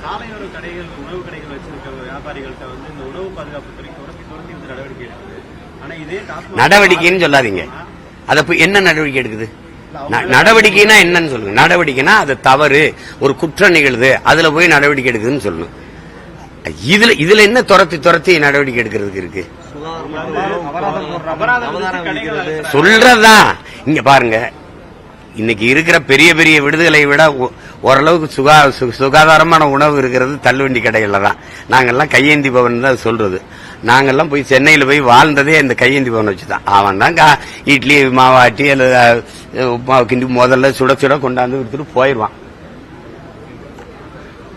சாலையோர கடைகள், உணவு கடைகள் வச்சிருக்க வியாபாரிகள்கிட்ட வந்து இந்த உணவு பாதுகாப்பு துறை தொடர்ந்து வந்து நடவடிக்கை எடுக்குது. ஆனா இதே நடவடிக்கைன்னு சொல்லாதீங்க. அத என்ன நடவடிக்கை எடுக்குது? நடவடிக்கைனா என்னன்னு சொல்லுங்க. நடவடிக்கைனா அது தவறு, ஒரு குற்றம் நிகழுது, அதுல போய் நடவடிக்கை எடுக்குதுன்னு சொல்லணும். இதுல என்ன துரத்தி நடவடிக்கை எடுக்கிறதுக்கு இருக்கு? சொல்றதுதான். இங்க பாருங்க, இன்னைக்கு இருக்கிற பெரிய பெரிய விடுதலை விட ஓரளவுக்கு சுகாதாரமான உணவு இருக்கிறது தள்ளுவண்டி கடைகள்ல தான். நாங்கெல்லாம் கையேந்தி பவன் தான் சொல்றது. நாங்கெல்லாம் போய் சென்னையில போய் வாழ்ந்ததே இந்த கையேந்தி பவன் வச்சுதான். அவன் தான் இட்லி மாவாட்டி உப்புமா கிண்டி முதல்ல சுட சுட கொண்டாந்து விடுத்துட்டு போயிடுவான்.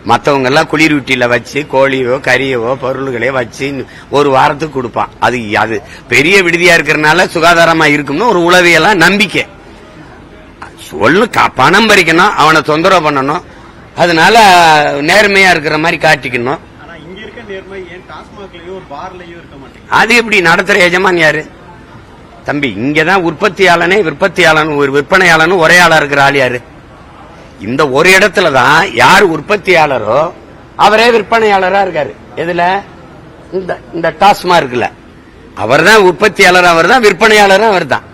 மற்றவங்க எல்லாம் குளிர் வீட்டில வச்சு கோழியோ கறியவோ பொருள்களையோ வச்சு ஒரு வாரத்துக்கு கொடுப்பான். அது பெரிய விடுதியா இருக்கிறதுனால சுகாதாரமா இருக்கும்னு ஒரு உளவியெல்லாம் நம்பிக்கை. சொல்லு பணம் பறிக்கணும், அவனை தொந்தரவு பண்ணணும், அதனால நேர்மையா இருக்கிற மாதிரி காட்டிக்கணும். அது எப்படி நடத்துற எஜமான் யாரு தம்பி? இங்கதான் உற்பத்தியாளனே விற்பனையாளன் ஒரே ஆளா இருக்கிற ஆள் யாரு? இந்த ஒரு இடத்துலதான் யார் உற்பத்தியாளரோ அவரே விற்பனையாளரா இருக்காரு. எதுல? இந்த டாஸ்மார்க்ல அவர் தான் உற்பத்தியாளர், அவர் தான் விற்பனையாளரும் அவர் தான்.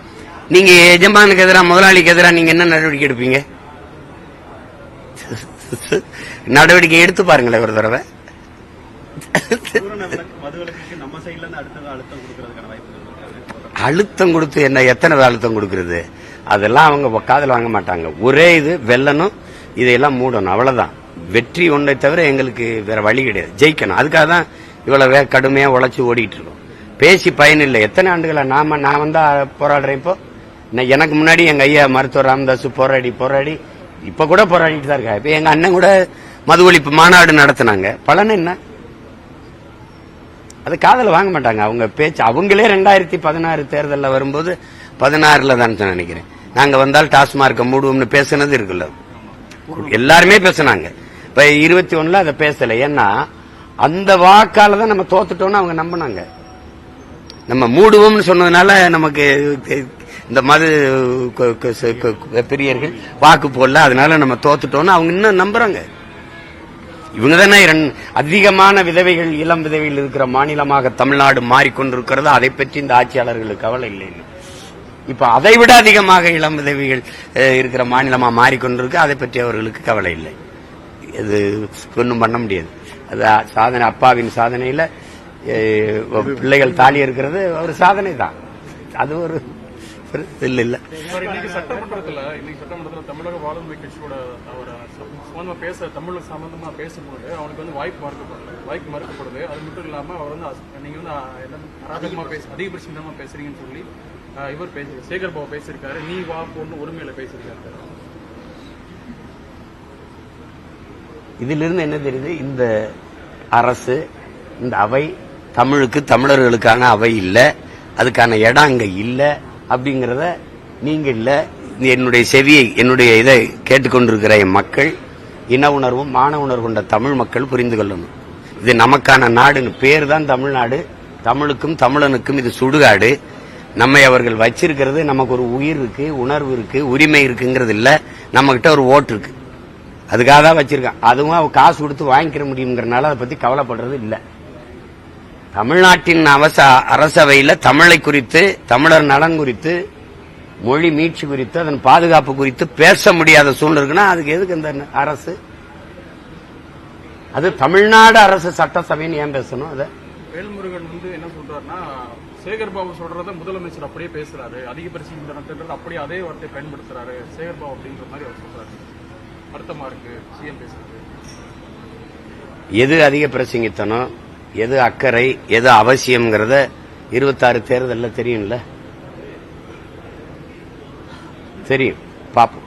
நீங்க எஜமானுக்கு எதிராக, முதலாளிக்கு எதிராக நீங்க என்ன நடவடிக்கை எடுப்பீங்க? நடவடிக்கை எடுத்து பாருங்களேன் ஒரு தடவை. அழுத்தம் கொடுத்து என்ன? எத்தனை அழுத்தம் கொடுக்கறது? அதெல்லாம் அவங்க காதல் வாங்க மாட்டாங்க. ஒரே இது வெல்லணும், இதையெல்லாம் மூடணும், அவ்வளவுதான். வெற்றி ஒன்றை தவிர எங்களுக்கு வேற வழி கிடையாது. ஜெயிக்கணும். அதுக்காக தான் இவ்வளவு கடுமையா உழைச்சு ஓடிட்டு இருக்கோம். பேசி பயன் இல்லை. எத்தனை ஆண்டுகளா நான் வந்தா போராடுறேன். இப்போ எனக்கு முன்னாடி எங்க ஐயா மருத்துவர் ராமதாஸ் போராடி இப்ப கூட போராடிட்டு தான் இருக்கா. இப்ப எங்க அண்ணன் கூட மது ஒழிப்பு மாநாடு நடத்தினாங்க. பலன் என்ன? அது காதல வாங்க மாட்டாங்க. அவங்க பேச்சு அவங்களே 2016 தேர்தலில் வரும்போது 16ல தான் நினைக்கிறேன், நாங்க வந்தால் டாஸ்மார்க்க மூடுவோம்னு பேசுனது இருக்குல்ல, எல்லாருமே பேசினாங்க. இப்ப 21ல அதை பேசல. ஏன்னா அந்த வாக்கால தான் நம்ம தோத்துட்டோம்னு அவங்க நம்பினாங்க. நம்ம மூடுவோம்னு சொன்னதுனால நமக்கு இந்த மது பிரியர்கள் வாக்கு போடல, அதனால நம்ம தோத்துட்டோம்னு அவங்க இன்னும் நம்புறாங்க. இவங்க தானே அதிகமான விதவைகள், இளம் விதவைகள் இருக்கிற மாநிலமாக தமிழ்நாடு மாறிக்கொண்டிருக்கிறது. அதை பற்றி இந்த ஆட்சியாளர்களுக்கு கவலை இல்லை. இப்ப அதை விட அதிகமாக இளம் விதவைகள் இருக்கிற மாநிலமா மாறிக்கொண்டிருக்கு. அதை பற்றி அவர்களுக்கு கவலை இல்லை. இது ஒன்றும் பண்ண முடியாது. அது சாதனை, அப்பாவின் சாதனையில பிள்ளைகள் தாலி இருக்கிறது ஒரு சாதனை தான். அது ஒரு இல்ல. சட்டமன்றத்துல தமிழக வாழ்வுரிமை கட்சியோட தமிழ் சம்பந்தமா பேசும்போது அவனுக்கு வந்து வாய்ப்பு மறுக்கப்படுது. அது மட்டும் இல்லாம அவர் வந்து நீங்க வந்து அராஜகமா அதிகபட்சமா பேசுறீங்கன்னு சொல்லி இவர் சேகர் பாபு பேசியிருக்காரு. நீ வா போன்னு உரிமையில பேசியிருக்காரு. இதுல இருந்து என்ன தெரியுது? இந்த அரசு, இந்த அவை தமிழுக்கு, தமிழர்களுக்கான அவை இல்ல, அதுக்கான இடம் அங்க இல்ல அப்படிங்கறத நீங்க இல்ல, என்னுடைய செவியை, என்னுடைய இதை கேட்டுக்கொண்டிருக்கிற என் மக்கள், இன உணர்வும் மான உணர்வு கொண்ட தமிழ் மக்கள் புரிந்து கொள்ளணும். இது நமக்கான நாடுன்னு பேர் தான் தமிழ்நாடு. தமிழுக்கும் தமிழனுக்கும் இது சுடுகாடு. நம்மை அவர்கள் வச்சிருக்கிறது, நமக்கு ஒரு உயிர் இருக்கு, உணர்வு இருக்கு, உரிமை இருக்குங்கிறது இல்ல, நம்ம கிட்ட ஒரு ஓட்டு இருக்கு, அதுக்காக தான் வச்சிருக்கான். அதுவும் அவ காசு கொடுத்து வாங்கிக்கிற முடியுங்கிறனால அதை பத்தி கவலைப்படுறது இல்ல. தமிழ்நாட்டின் அரசவையில தமிழை குறித்து, தமிழர் நலன் குறித்து, மொழி மீட்சி குறித்து, அதன் பாதுகாப்பு குறித்து பேச முடியாத சூழ்நிலை இருக்குன்னா அதுக்கு எதுக்கு இந்த அரசு? அது தமிழ்நாடு அரசு சட்டசபைன்னு ஏன் பேசணும்? அதை வேல்முருகன் வந்து என்ன சொல்றாருன்னா, சேகர் பாபு சொல்றத முதலமைச்சர் அப்படியே பேசுறாரு, அதிகபட்ச அப்படியே அதே வார்த்தையை பயன்படுத்துறாரு சேகர் பாபு அப்படின்ற மாதிரி அவர் சொல்றாரு. வருத்தமா இருக்கு சிஎம் பேசுறது. எது அதிக பிரசங்கித்தனம், எது அக்கறை, எது அவசியம்ங்கிறத 26 தேர்தல்ல தெரியும்ல, தெரியும், பாப்போம்.